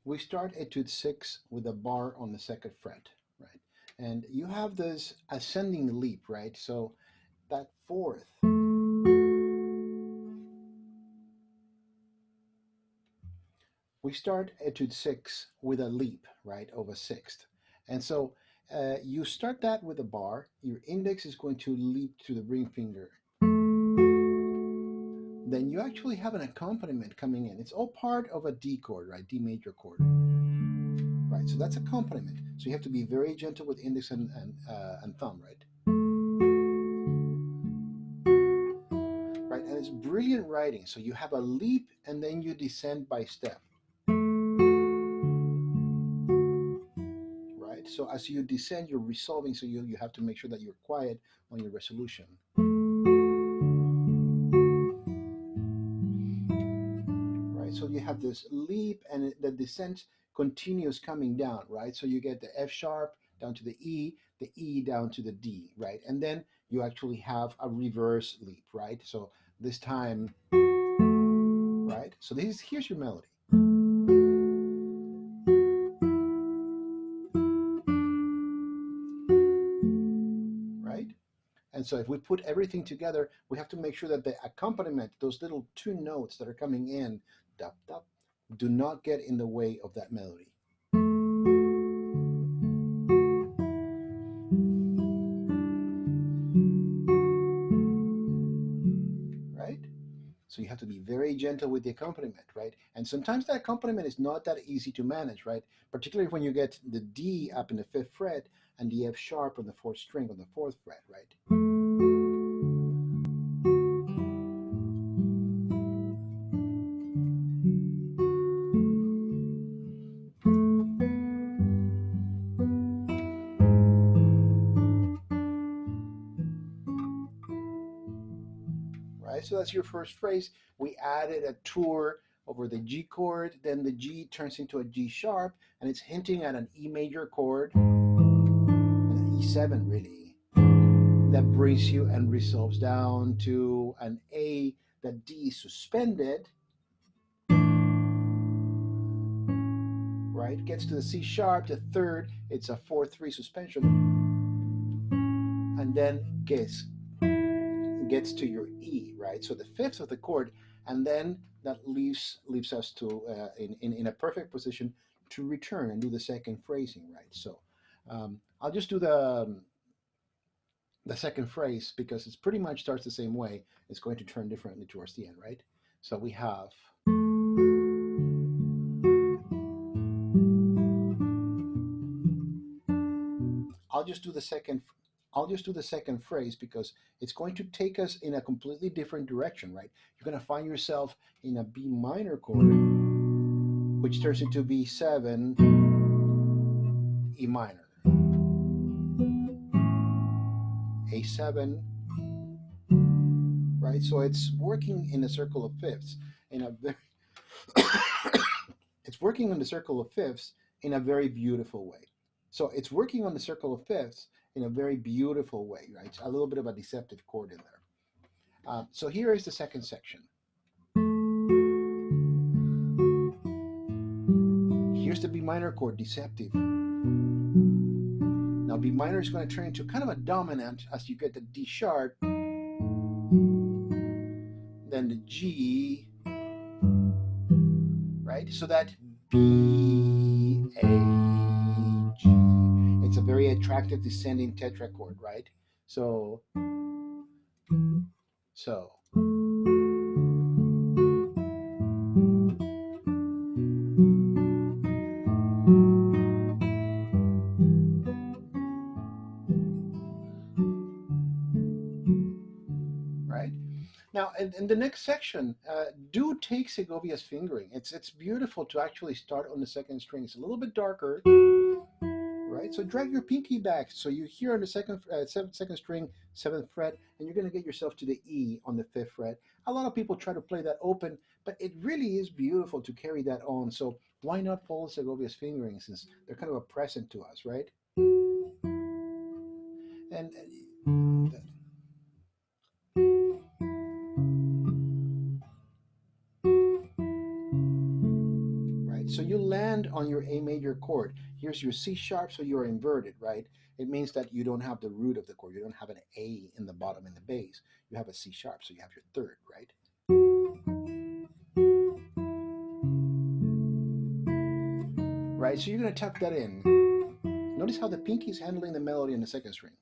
we start Etude 6 with a bar on the second fret, right? And you have this ascending leap, right? So that fourth, we start Etude 6 with a leap, right, of a sixth. And so you start that with a bar. Your index is going to leap to the ring finger. Then you actually have an accompaniment coming in. It's all part of a D chord, right? D major chord. Right, so that's accompaniment. So you have to be very gentle with index and thumb, right? Right, and it's brilliant writing. So you have a leap and then you descend by step. Right, so as you descend, you're resolving, so you have to make sure that you're quiet on your resolution. Right, so you have this leap and the descent continues coming down, right? So you get the F sharp down to the E down to the D, right? And then you actually have a reverse leap, right? So this time, right? So here's your melody. Right? And so if we put everything together, we have to make sure that the accompaniment, those little two notes that are coming in, dap, dap, do not get in the way of that melody. Right? So you have to be very gentle with the accompaniment, right? And sometimes the accompaniment is not that easy to manage, right? Particularly when you get the D up in the fifth fret and the F sharp on the fourth string on the fourth fret, right? Right? So that's your first phrase. We added a tour over the G chord, then the G turns into a G sharp, and it's hinting at an E major chord, an E7 really, that brings you and resolves down to an A, that D is suspended, right? Gets to the C sharp, the third, it's a 4-3 suspension, and then gets to your E, right? So the fifth of the chord, and then that leaves us to in a perfect position to return and do the second phrasing, right? So I'll just do the second phrase because it's pretty much starts the same way. It's going to turn differently towards the end, right? So we have. I'll just do the second phrase because it's going to take us in a completely different direction, right? You're going to find yourself in a B minor chord, which turns into B7, E minor, A7, right? So it's working in a circle of fifths in a very it's working on the circle of fifths in a very beautiful way. So it's working on the circle of fifths in a very beautiful way, right? It's a little bit of a deceptive chord in there. So here is the second section. Here's the B minor chord, deceptive. Now B minor is going to turn into kind of a dominant as you get the D sharp, then the G, right? So that B, A, G. It's a very attractive descending tetrachord, right? So. Right? Now, in the next section, do take Segovia's fingering. It's beautiful to actually start on the second string. It's a little bit darker, right? So drag your pinky back. So you hear on the second string, 7th fret, and you're going to get yourself to the E on the 5th fret. A lot of people try to play that open, but it really is beautiful to carry that on. So why not follow Segovia's fingering since they're kind of a present to us, right? And right, so you land on your A major chord, here's your C sharp, so you're inverted, right? It means that you don't have the root of the chord. You don't have an A in the bottom in the bass. You have a C sharp, so you have your third, right? Right, so you're going to tuck that in. Notice how the pinky is handling the melody in the second string.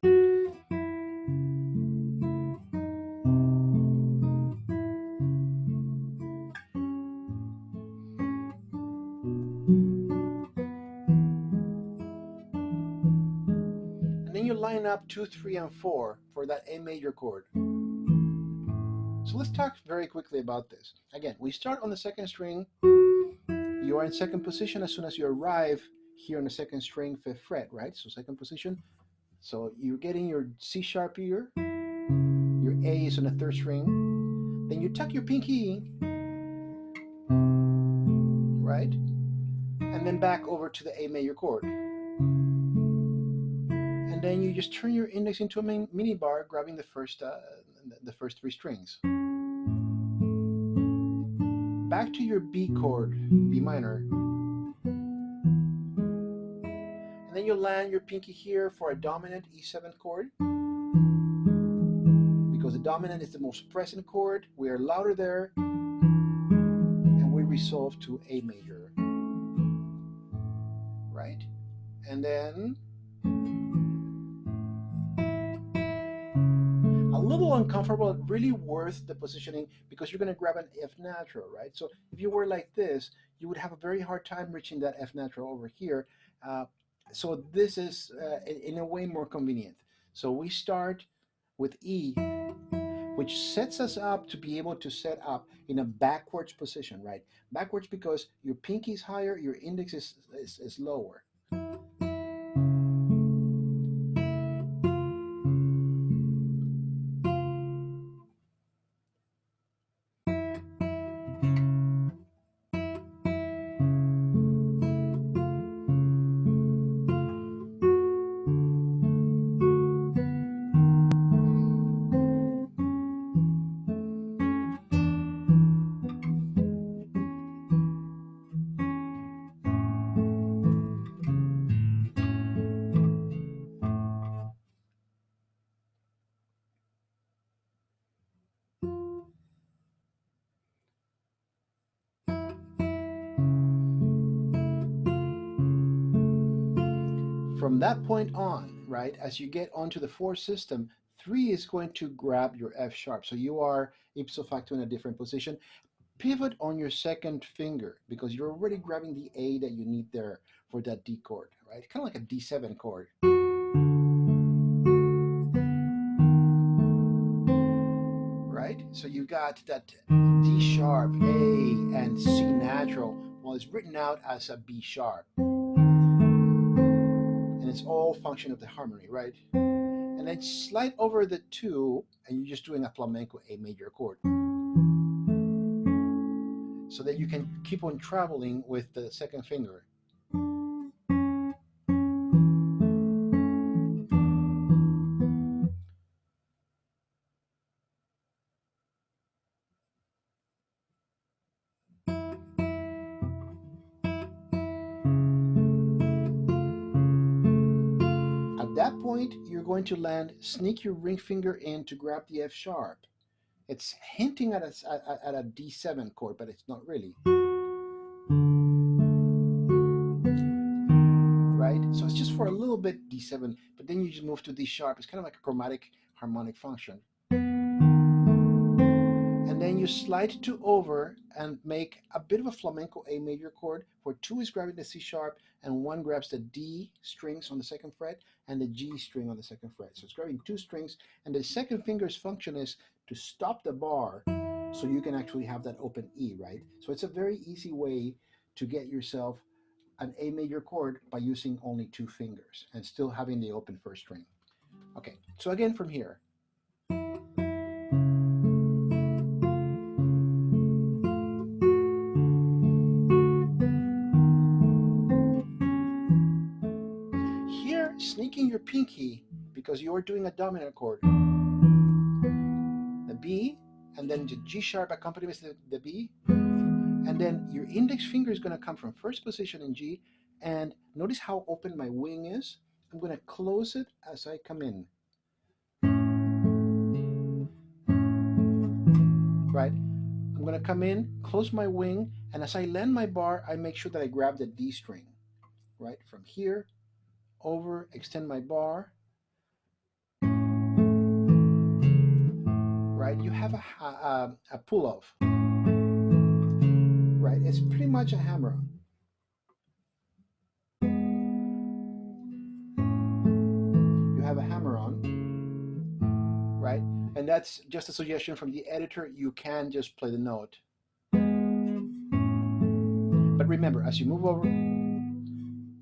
And then you line up 2, 3, and 4 for that A major chord. So let's talk very quickly about this. Again, we start on the second string. You are in second position as soon as you arrive here on the second string, 5th fret, right? So second position. So you're getting your C sharp here. Your A is on the third string. Then you tuck your pinky, right? And then back over to the A major chord. And then you just turn your index into a mini bar, grabbing the first 3 strings. Back to your B chord, B minor. And then you land your pinky here for a dominant E7 chord. Because the dominant is the most present chord, we are louder there, and we resolve to A major, right? And then a little uncomfortable, really worth the positioning because you're going to grab an F natural, right? So if you were like this, you would have a very hard time reaching that F natural over here. So this is in a way more convenient. So we start with E, which sets us up to be able to set up in a backwards position, right? Backwards because your pinky is higher, your index is lower. From that point on, right, as you get onto the 4 system, 3 is going to grab your F sharp. So you are ipso facto in a different position. Pivot on your second finger because you're already grabbing the A that you need there for that D chord, right? Kind of like a D7 chord. Right? So you got that D sharp, A, and C natural. Well, it's written out as a B sharp. And it's all function of the harmony, right? And then slide over the 2, and you're just doing a flamenco A major chord. So that you can keep on traveling with the second finger. At that point, you're going to land, sneak your ring finger in to grab the F sharp. It's hinting at a D7 chord, but it's not really. Right? So it's just for a little bit D7, but then you just move to D sharp. It's kind of like a chromatic harmonic function. And then you slide 2 over and make a bit of a flamenco A major chord where 2 is grabbing the C sharp and 1 grabs the D strings on the second fret and the G string on the second fret. So it's grabbing 2 strings, and the second finger's function is to stop the bar so you can actually have that open E, right? So it's a very easy way to get yourself an A major chord by using only 2 fingers and still having the open first string. Okay, so again from here. Here, sneaking your pinky, because you're doing a dominant chord, the B, and then the G sharp accompaniment the B, And then your index finger is going to come from first position in G. And notice how open my wing is. I'm going to close it as I come in. Right? I'm going to come in, close my wing, and as I land my bar, I make sure that I grab the D string. Right? From here, over, extend my bar. Right? You have a pull-off. Right? It's pretty much a hammer-on. You have a hammer-on, right? And that's just a suggestion from the editor. You can just play the note. But remember, as you move over,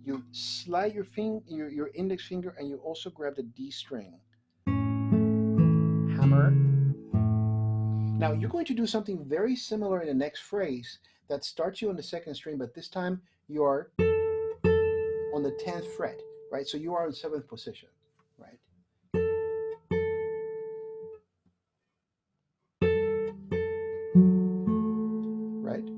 you slide your index finger, and you also grab the D string. Hammer. Now you're going to do something very similar in the next phrase that starts you on the second string, but this time you are on the 10th fret, right? So you are in 7th position, right? Right?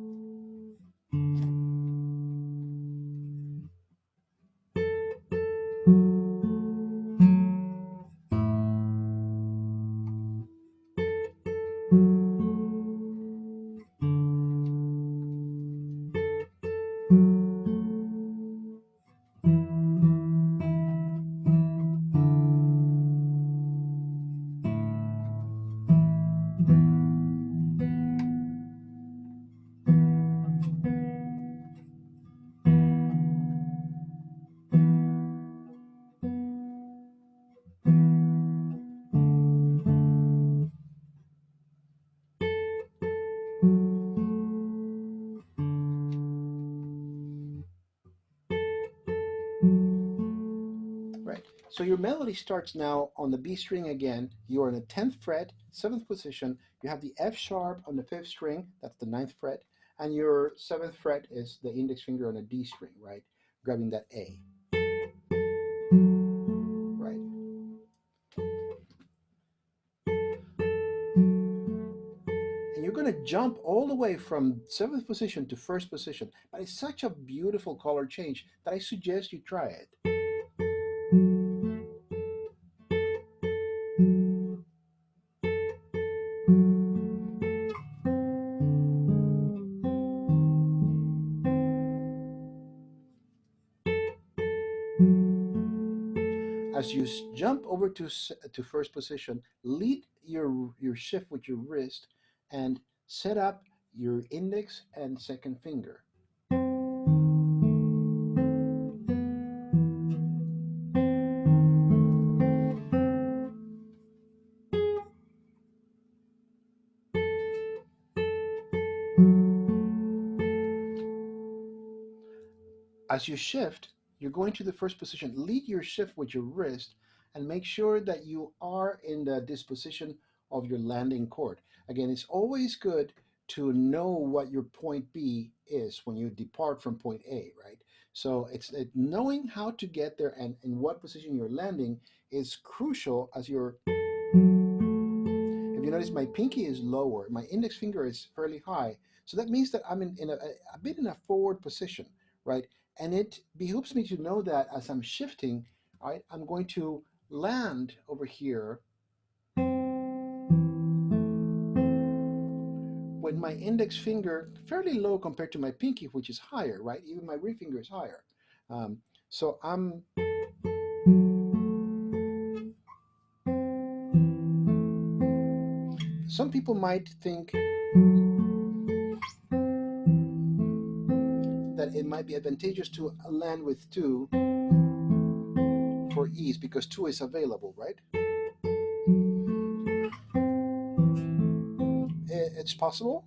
Right. So your melody starts now on the B string again. You are in the 10th fret, 7th position. You have the F sharp on the 5th string, that's the 9th fret, and your 7th fret is the index finger on a D string, right? Grabbing that A. Right. And you're going to jump all the way from 7th position to 1st position. But it's such a beautiful color change that I suggest you try it. As you jump over to 1st position, lead your shift with your wrist and set up your index and second finger. As you shift, you're going to the 1st position. Lead your shift with your wrist and make sure that you are in the disposition of your landing chord. Again, it's always good to know what your point B is when you depart from point A, right? So knowing how to get there and in what position you're landing is crucial as you're. If you notice, my pinky is lower, my index finger is fairly high. So that means that I'm in a bit in a forward position, right? And it behooves me to know that as I'm shifting, right, I'm going to land over here with my index finger fairly low compared to my pinky, which is higher, right? Even my ring finger is higher. So some people might think that it might be advantageous to land with 2 for ease because 2 is available, right? It's possible.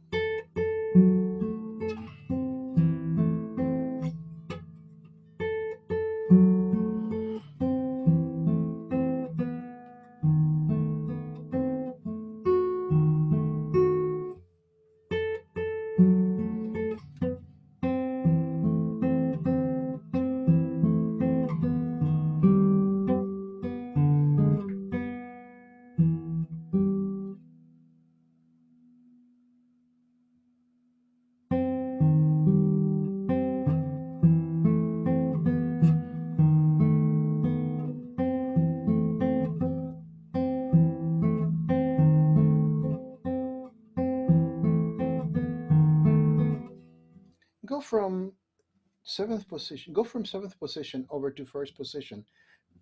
from seventh position over to first position.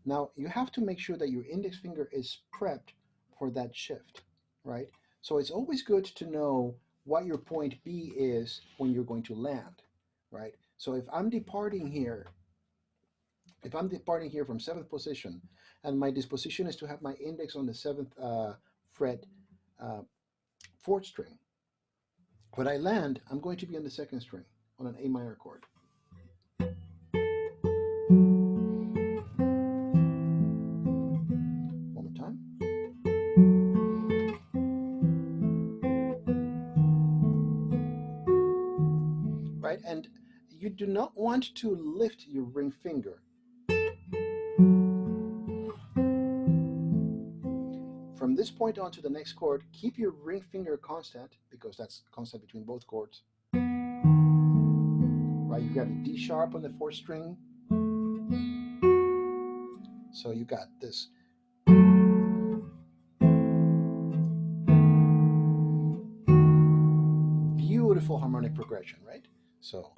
Now you have to make sure that your index finger is prepped for that shift, right? So it's always good to know what your point B is when you're going to land, right? So if I'm departing here from seventh position, and my disposition is to have my index on the seventh fret, uh, fourth string, when I land, I'm going to be on the second string on an A minor chord. One more time. Right? And you do not want to lift your ring finger. From this point on to the next chord, keep your ring finger constant, because that's constant between both chords. Right? You got a D sharp on the fourth string. So you got this beautiful harmonic progression, right? So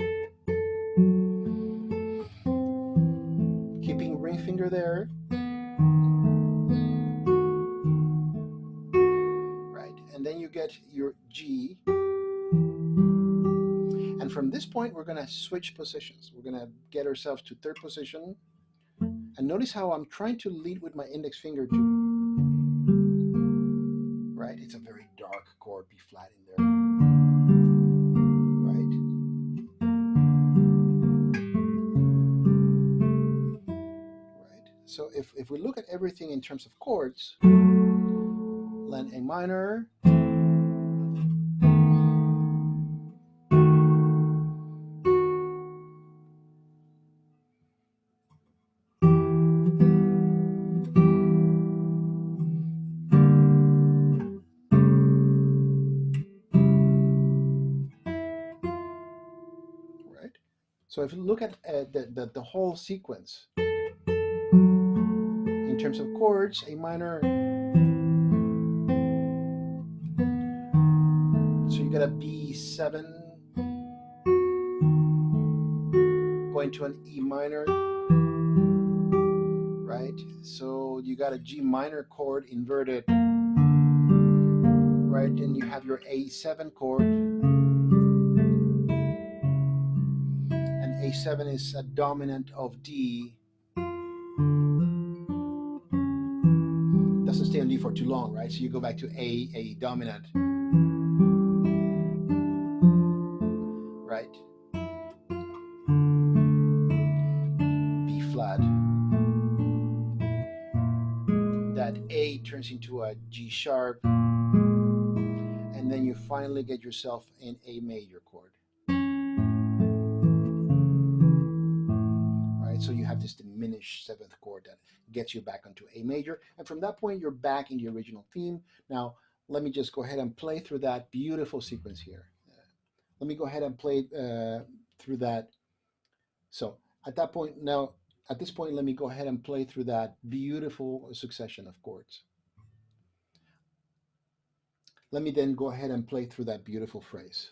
keeping ring finger there. Right? And then you get your G. And from this point, we're going to switch positions. We're going to get ourselves to third position. And notice how I'm trying to lead with my index finger to, right? It's a very dark chord, B flat in there, right? Right. So if we look at everything in terms of chords, land A minor, right? So if you look at the whole sequence, in terms of chords, A minor, so you got a B7, going to an E minor, right? So you got a G minor chord inverted, right? And you have your A7 chord, and A7 is a dominant of D. Doesn't stay on D for too long, right? So you go back to A dominant, right? B flat. That A turns into a G sharp, and then you finally get yourself an A major chord. Right? So you have this diminished seventh chord that gets you back onto A major, and from that point you're back in the original theme. Now let me just go ahead and play through that beautiful sequence here. Let me go ahead and play through that. So at that point, now at this point, let me go ahead and play through that beautiful succession of chords. Let me then go ahead and play through that beautiful phrase.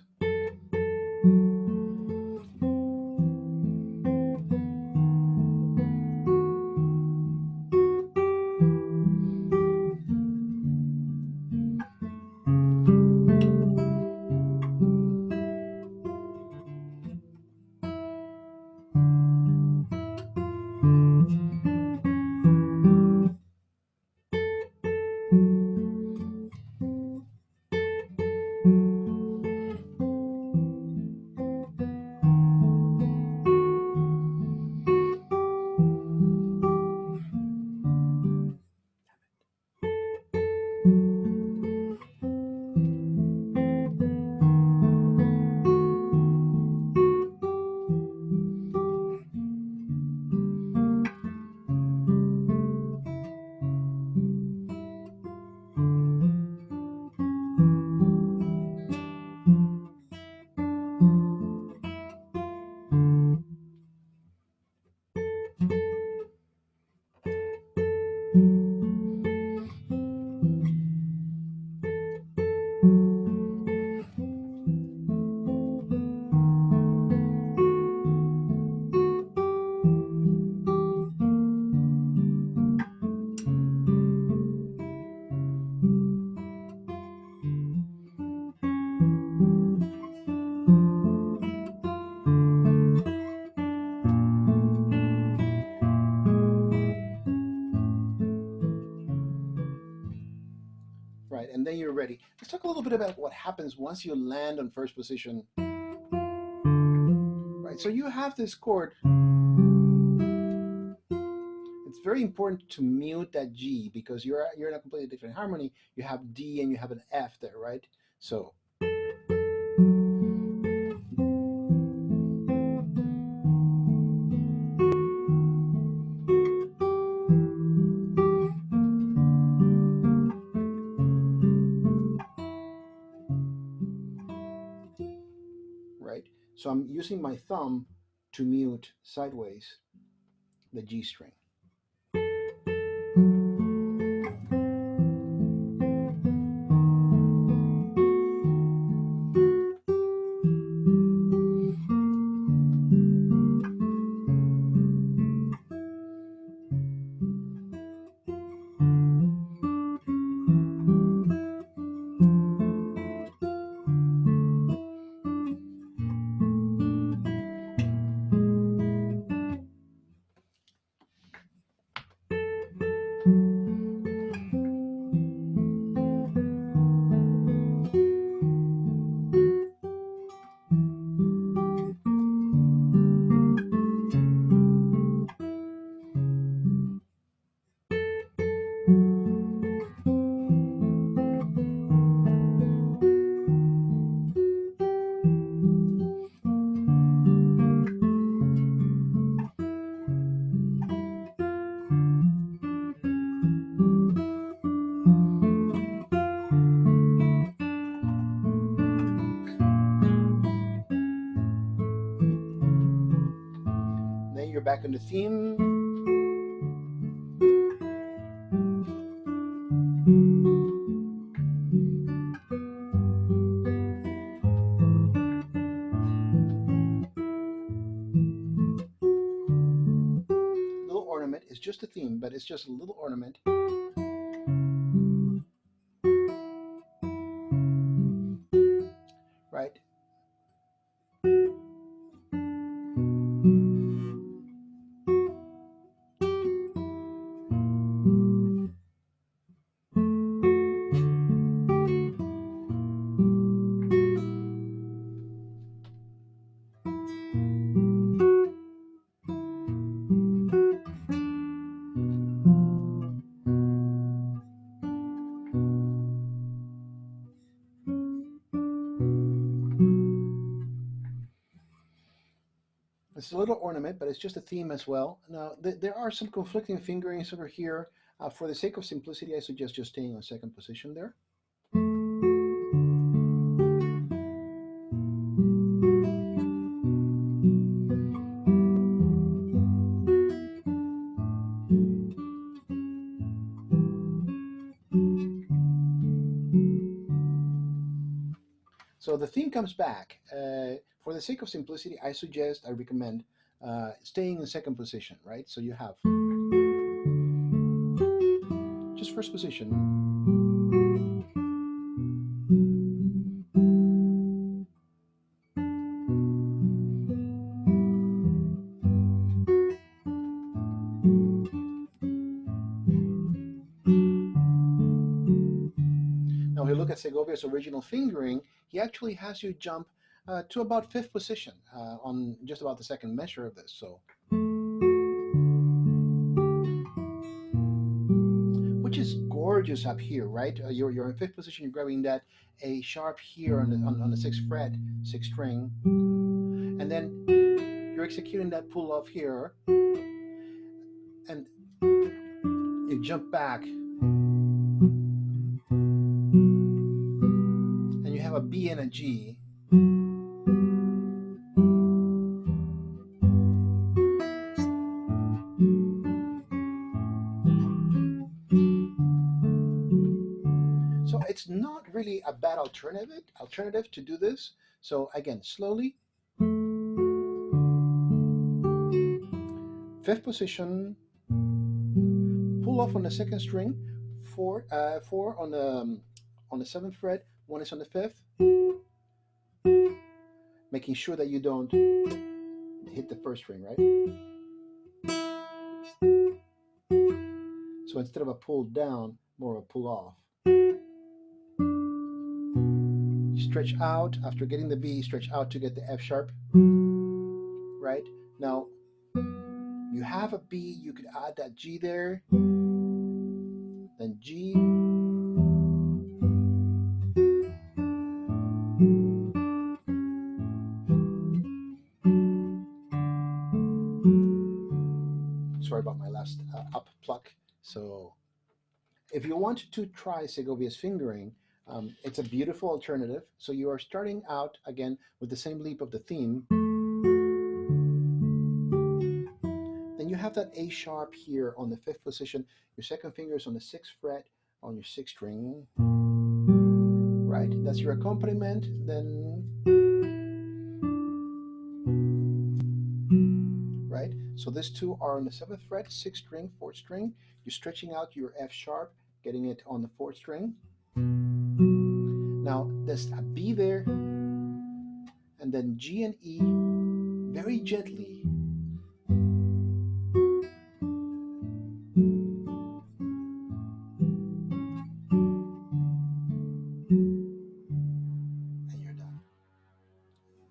and then you're ready. Let's talk a little bit about what happens once you land on first position. Right, so you have this chord. It's very important to mute that G because you're in a completely different harmony. You have D and you have an F there, right? So right? So I'm using my thumb to mute sideways the G string. Then you're back on the theme. Little ornament. It's just a theme, but it's just a little ornament. Right? It's a little ornament, but it's just a theme as well. Now, there are some conflicting fingerings over here. For the sake of simplicity, I suggest just staying on second position there. So the theme comes back. For the sake of simplicity, I recommend staying in second position, right? So you have just first position. Now, if you look at Segovia's original fingering, he actually has you jump to about fifth position on just about the second measure of this. So, which is gorgeous up here, right? You're in fifth position. You're grabbing that A sharp here on the sixth fret, sixth string, and then you're executing that pull off here, and you jump back, and you have a B and a G. So it's not really a bad alternative to do this. So again, slowly. Fifth position, pull off on the second string, four on the seventh fret, one is on the fifth, making sure that you don't hit the first string, right? So instead of a pull down, more of a pull off. stretch out. After getting the B, stretch out to get the F sharp, right? Now, you have a B, you could add that G there, then G, sorry about my last up pluck. So if you want to try Segovia's fingering, it's a beautiful alternative. So you are starting out again with the same leap of the theme. Then you have that A sharp here on the 5th position. Your second finger is on the 6th fret on your 6th string, right? That's your accompaniment. Then, right? So these two are on the 7th fret, 6th string, 4th string. You're stretching out your F sharp, getting it on the 4th string. Now there's a B there, and then G and E very gently